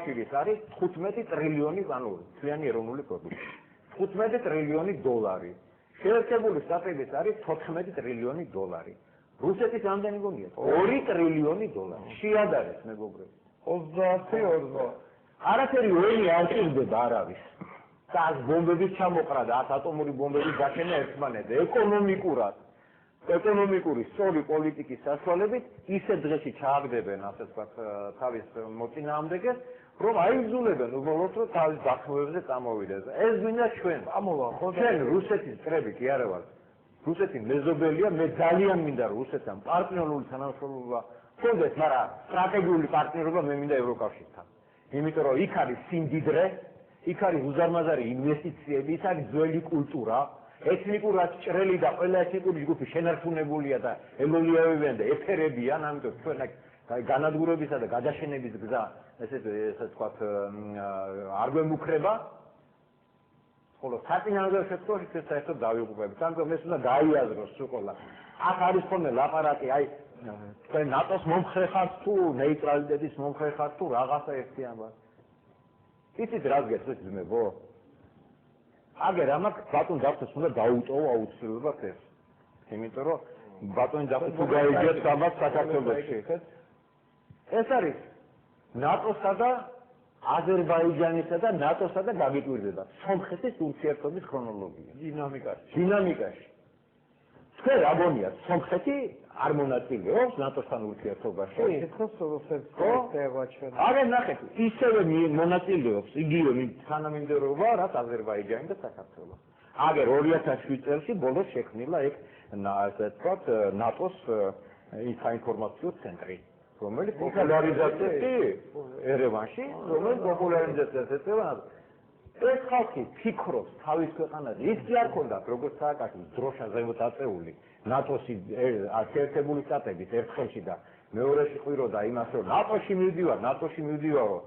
კავშირის არის 15 ტრილიონი თვლიანი ეროვნული პროდუქტი. 15 ტრილიონი დოლარი. შეერთებული შტატების არის 14 ტრილიონი დოლარი. რუსეთის ამდენი გონია 2 ტრილიონი დოლარი. შეადარეს მეგობრებო. 20 არაფერი ველი არ ჭირდება არავის. და ბომბების ჩამოყრა და ატომური ბომბების გაშენა ერთმანეთზე ეკონომიკური სწორი პოლიტიკის საშუალებით ისე დღეში ჩააგდებენ ასე ვთქვათ თავის მოწინააღმდეგეს რომ აიძულებენ უბრალოდ რომ თავის დახმარებაზე წამოვიდეს. ეს გვინდა ჩვენ. ამოვა ხო ჩვენ რუსეთის წრები კი არა ვარ. რუსეთი მეზობელია, მე ძალიან მინდა რუსეთთან პარტნიორული თანამშრომლობა ჰქონდეს, მაგრამ სტრატეგიული პარტნიორობა მე მინდა ევროკავშირთან. იმიტომ რომ იქ არის სიმდიდრე, იქ არის უზარმაზარი ინვესტიციები, იქ არის ძველი კულტურა, ეთნიკურად ჭრელი და ყველა ეთნიკური ჯგუფი შენარჩუნებულია და ემოლიავებიან და ეთერებიან, ამიტომ ჩვენ განადგურებისა და გადაშენების გზა, ესე ვთქვათ, არ გვემუქრება. ხოლო საწინააღმდეგო შემთხვევაში ჩვენ საერთოდ დავიღუპებით. ამიტომ ეს უნდა გაიაზროს სულ. აქ არის ხოლმე ლაპარაკი, აი თქვენ ნატოს მომხრე ხართ თუ ნეიტრალიტეტის მომხრე ხართ თუ რაღაცა ერთი ამბავი. იცით რა გესმის ძმებო? აგერ ამას ბატონ დაფთეს უნდა დაუტოვო აუცილებლად ეს. იმიტომ რომ ბატონ დაფთეს თუ გაიგებს ამას საქართველოში. ეს არის ნატოსა და აზერბაიჯანისა და ნატოსა და გაგიკვირდება. სომხეთის ურთიერთობის ქრონოლოგია. დინამიკაში. თქვენ რა გონიათ, სომხეთი არ მონაწილეობს ნატოსთან ურთიერთობაში? არა ნახეთ, ისევე მონაწილეობს იგივე თანამიმდევრობა, რაც აზერბაიჯანი და საქართველო. აგერ 2007 წელს ბოლოს შექმნილა ეგ ასე ვთქვათ ნატოს საინფორმაციო ცენტრი. რომელიც პოპულარიზაციას ერევანში, რომელიც პოპულარიზაციას ეწევა. ეს ხალხი ფიქრობს თავის ქვეყანაზე, ის კი არ ქონდათ როგორც სააკაშვილის დროშა ზემოთ აწეული ნატოსი შეერთებული შტატების ერთხელში და მეორეში ყვიროდა იმას რომ ნატოში მივდივარო.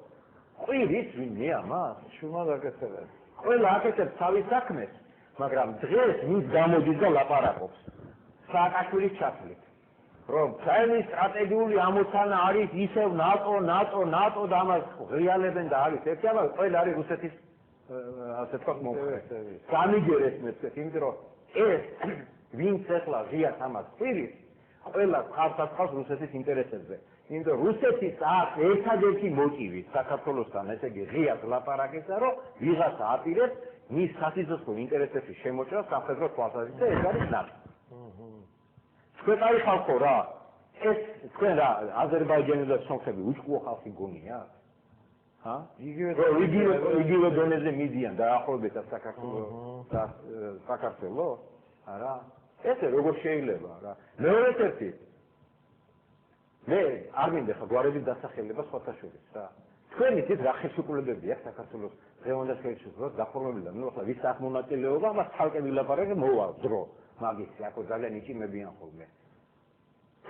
ყვირის ვინმე ამას? შუმა დაკეთებენ. ყველა აკეთებს თავის საქმეს, მაგრამ დღეს მის გამოდის და ლაპარაკობს სააკაშვილის ჩათვლით. რომ ჩვენი სტრატეგიული ამოცანა არის ისევ ნატო და ამას ღიალებენ და არის ერთი ამბავი, ყველა არის რუსეთის ასე ვთქვათ მომხრე. გამიგერეთ მეცეთ, იმიტომ რომ ეს ვინც ახლა ღიას ამას ყვირის, ყველა ხალხს რუსეთის ინტერესებზე. იმიტომ რუსეთის აქვს ერთადერთი მოტივი საქართველოსთან, ესე იგი ღიას ლაპარაკისა, რომ ვიღაცა აპირებს მის სასიცოცხლო ინტერესებში შემოჭრას სამხედრო თვალსაზრისით და ეს არის ნატო. თქვენ აი ხალხო რა, ეს თქვენ რა აზერბაიჯანი და სომხები უჭკუო ხალხი გონია? იგივე დონეზე მიდიან დაახლოებით საქართველო? არა. ესე როგორ შეიძლება რა? მეორე ერთი. მე არ მინდა ხა გვარების დასახელება სხვათა შორის რა. თქვენ იცით რა ხელშეკრულებები აქვს საქართველოს დღევანდელ ხელშეკრულებას დაფორმებიდან. ნუ ახლა ვის აქვს მონაწილეობა, მას ხალხი ვილაპარაკე მოვა დრო. მაგისი აქ ძალიან იჭიმებიან ხოლმე.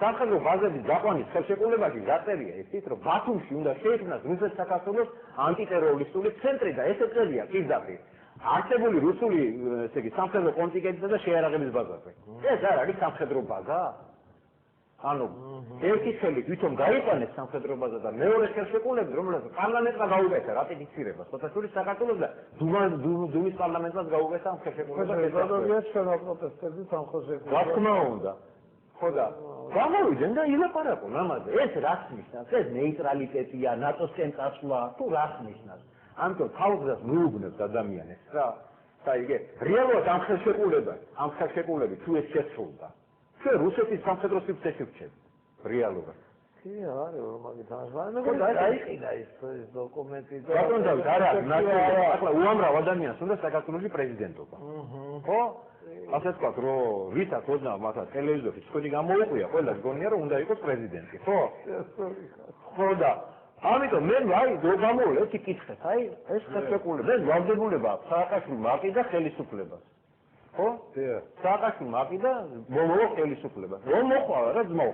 სამხედრო ბაზების გაყვანის ხელშეკრულებაში გაწერია ისიც, რომ ბათუმში უნდა შეიქმნას რუსეთ-საქართველოს ანტიტერორისტული ცენტრი და ეს ეწევია პირდაპირ არსებული რუსული, ესე იგი, სამხედრო კონტინგენტისა და შეიარაღების ბაზაზე. ეს არ არის სამხედრო ბაზა? ანუ ერთი ხელით ვითომ გაიყვანეს სამხედრო ბაზა და მეორე ხელშეკრულებით, რომელსაც პარლამენტმა გაუკეთა რატიფიცირებას, საქართველოს საქართველოს და დუმის პარლამენტმა გაუკეთა ამ ხელშეკრულებას. რა თქმა უნდა. ხო და გამოვიდნენ და ილაპარაკონ ამაზე. ეს რას ნიშნავს? ეს ნეიტრალიტეტია, ნატოსკენ წასვლა, თუ რას ნიშნავს? ამიტომ თავგზას მიუგნებს ადამიანებს რა. საიგე, რეალურად ამ ხელშეკრულებით თუ ეს შეცვლდა. ჩვენ რუსეთის სამხედრო სივრცეში ვჩვენთ რეალურად. კი არის რომ მაგით ამას დაიყიდა ეს დოკუმენტი და ბატონ დავით არა ახლა უამრავ ადამიანს უნდა საქართველოს პრეზიდენტობა. ხო? ასე ვთქვათ რომ ვისაც ოდნა მაგას ტელევიზორში თქვენი გამოუყვია, ყველას გონია რომ უნდა იყოს პრეზიდენტი, ხო? ხო და ამიტომ მე აი გამოვიდა ერთი კითხეთ, აი ეს ხელშეკრულება, ეს ვალდებულება აქვს სააკაშვილმა აკიდა ხელისუფლებას. ხო? სააკაშვილმა აკიდა მომავალ ხელისუფლებას. რომ მოხვალ რა ძმაო,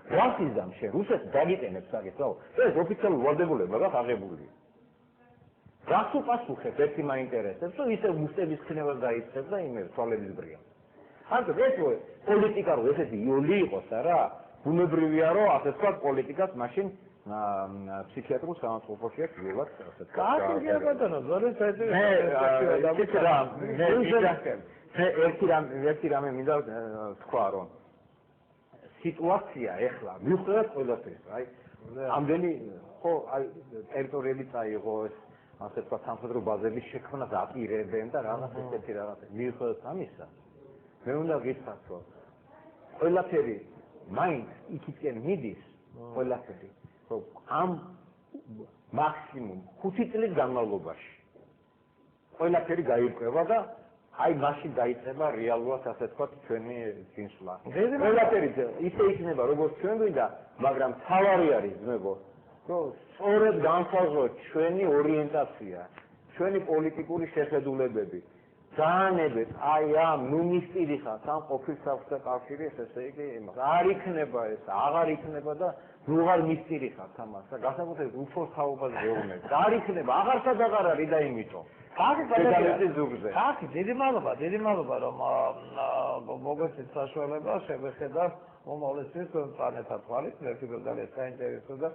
რასიზმ შენ რუსეთს დაგიყენებს საკითხავ. ეს ოფიციალური ვალდებულება გაქვს აღებული. რას უპასუხებს ერთი მაინტერესებს, რომ ისე მუსტების ხნევას დაიწყებს და იმერ თვალების ბრია. ამიტომ ეს პოლიტიკა რო ესეთი იოლი იყოს რა, ბუნებრივია რომ ასე ვთქვათ პოლიტიკას მაშინ ფსიქიატრულ სამართლობაში აქვს ვიღაც ასეთ კაცი ბატონო, ზოლის ერთი რამე მინდა თქვა რომ სიტუაცია ეხლა მიუხედავად ყველაფერს, აი ამდენი ხო აი ტერიტორიები წაიღო ეს ასე თქვა სამხედრო ბაზების შექმნას აპირებენ და რაღაც ესეთი რაღაც მიუხედავად ამისა მე უნდა გითხრათ რომ ყველაფერი მაინც იქიდან მიდის ყველაფერი რომ ამ მაქსიმუმ 5 წლის განმავლობაში ყველაფერი გაიყვება და აი მაშინ დაიწყება რეალურად ასე თქვა ჩვენი წინსვლა. ყველაფერი ისე იქნება როგორც ჩვენ გვინდა, მაგრამ თავარი არის ძმებო, რომ სწორედ განსაზღვროთ ჩვენი ორიენტაცია, ჩვენი პოლიტიკური შეხედულებები. დაანებეთ აი ამ მინისტრი ხარ, ამ ყოფილ საბჭოთა კავშირის ესე იგი არ იქნება ეს, აღარ იქნება და რუღარ მინისტრი ხარ თამას და განსაკუთრებით უფრო საუბარს გეუბნები. არ იქნება, აღარსად აღარ არის და იმიტომ. კაცი დიდი მადლობა რომ მოგეცით საშუალება შევეხედავ მომავლისთვის პლანეტა თვალით მეკითხები ძალიან საინტერესო და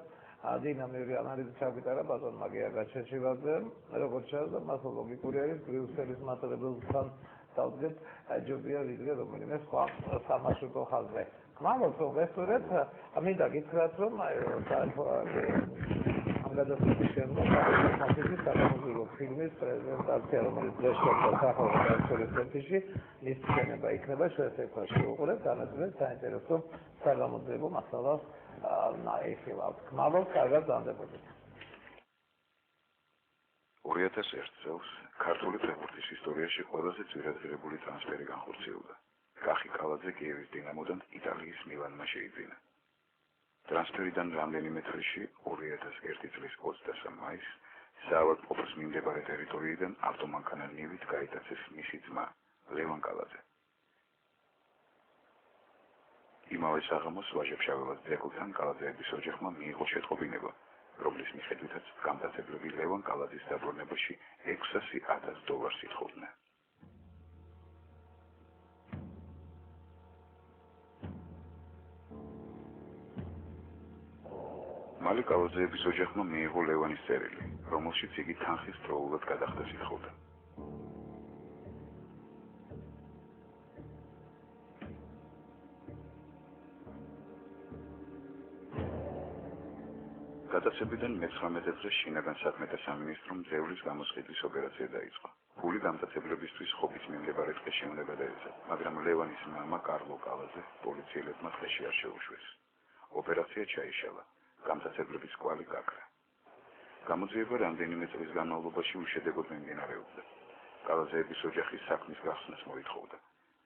დინამიური ანალიზი ჩაგვიტარა ბატონ მაგია გაჩეჩილაძე როგორც ჩანს მას ლოგიკური არის ბრიუსელის მატარებელთან დავდგეთ ჯობია ვიდრე რომელიმე სხვა სამარშრუტო ხაზზე გმავალთ რომ ვესწორეთ მინდა გითხრათ რომ გადასახადის შემდგომ საფრანგეთის საგამოძიებო ფილმის პრეზენტაცია, რომელიც დღეშობთა სახელმწიფო კონფერენციაში მის შენება იქნება შეესაბამება შეუყურებთ, განაცხადეთ საინტერესო საგამოძიებო მასალას ნაიხილავთ. გმავალთ, კარგად დამდებოდეთ. 2001 წელს ქართული ფეხბურთის ისტორიაში ყველაზე ძვირადღირებული ტრანსფერი განხორციელდა. კახი კალაძე კიევის დინამოდან იტალიის მილანმა შეიძინა. ტრანსფერიდან რამდენიმე თვეში 2001 წლის 23 მაისს საავადმყოფოს მიმდებარე ტერიტორიიდან ავტომანქანა ნივით გაიტაცეს მისი ძმა ლევან კალაძე. იმავე საღამოს ვაჟა-ფშაველას ძეგლთან კალაძეების ოჯახმა მიიღო შეტყობინება, რომლის მიხედვითაც გამტაცებლები ლევან კალაძის დაბრუნებაში $600,000 ითხოვდნენ. მალე კალაძეების ოჯახმა მიიღო ლევანის წერილი, რომელშიც იგი თანხის დროულად გადახდეს ითხოვდა. გადაცებიდან მე-19 დღე შინაგან საქმეთა სამინისტრომ ძევლის გამოსყიდვის ოპერაცია დაიწყო. გული გამტაცებლებისთვის ხობის მიმდებარე ტყეში უნდა გადაეცა, მაგრამ ლევანის მამა კარლო კალაძე პოლიციელებმა ტყეში არ შეუშვეს. ოპერაცია ჩაიშალა. გამტაცებლების კვალი გაქრა. გამოძიება რამდენიმე წლის განმავლობაში უშედეგოდ მიმდინარეობდა. კალაძეების ოჯახის საქმის გახსნას მოითხოვდა.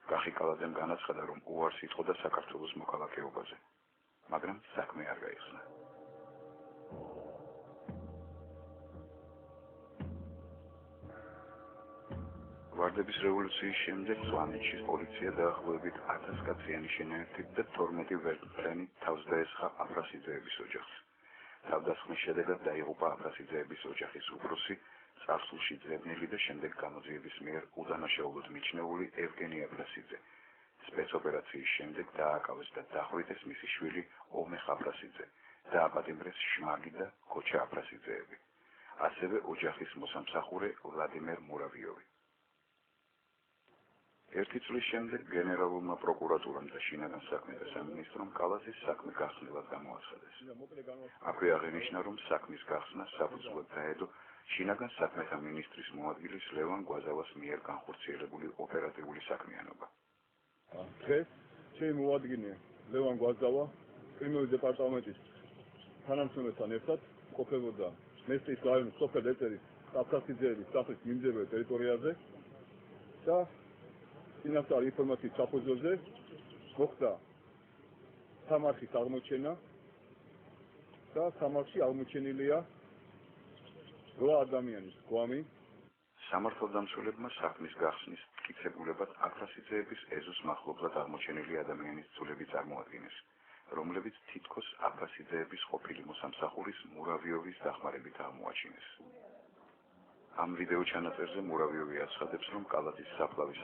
კახი კალაძემ განაცხადა, რომ უარს იტყოდა საქართველოს მოქალაქეობაზე, მაგრამ საქმე არ გაიხსნა. ვარდების რევოლუციის შემდეგ სვანეთში პოლიცია დაახლოებით 1000 კაციანი შენაერთით და 12 ვერტმფრენი თავს დაესხა აფრასიძეების ოჯახს. თავდასხმის შედეგად დაიღუპა აფრასიძეების ოჯახის უფროსი, წარსულში ძებნილი და შემდეგ გამოძიების მიერ უდანაშაულოდ მიჩნეული ევგენი აფრასიძე. სპეცოპერაციის შემდეგ დააკავეს და დახვრიტეს მისი შვილი ომეხ აფრასიძე, დააპატიმრეს შმაგი და ქოჩა აფრასიძეები. ასევე ოჯახის მოსამსახურე ვლადიმერ მურავიოვი. ერთი წლის შემდეგ გენერალურმა პროკურატურამ და შინაგან საქმეთა სამინისტრომ კალაძის საქმე გახსნილად გამოაცხადეს. აქვე აღინიშნა, რომ საქმის გახსნა საფუძვლად დაედო შინაგან საქმეთა მინისტრის მოადგილის ლევან გვაზავას მიერ განხორციელებული ოპერატიული საქმიანობა. დღეს ჩემი მოადგილე ლევან გვაზავა კრიმინალის დეპარტამენტის თანამშრომელთან ერთად ყოფებოდა მესტის რაიონის სოფელ ეწერის აფრასიძეების სახლის მიმდებარე ტერიტორიაზე და წინასწარ ინფორმაციის საფუძველზე მოხდა სამარხის აღმოჩენა და სამარხში აღმოჩენილია 8 ადამიანის გვამი. სამართალდამცველებმა საქმის გახსნის მტკიცებულებად აფრასიძეების ეზოს მახლობლად აღმოჩენილი ადამიანის ძვლები წარმოადგენეს, რომლებიც თითქოს აფრასიძეების ყოფილი მოსამსახურის მურავიოვის დახმარებით აღმოაჩინეს. ამ ვიდეო ჩანაწერზე მურავიოვი აცხადებს, რომ კალაძის საფლავის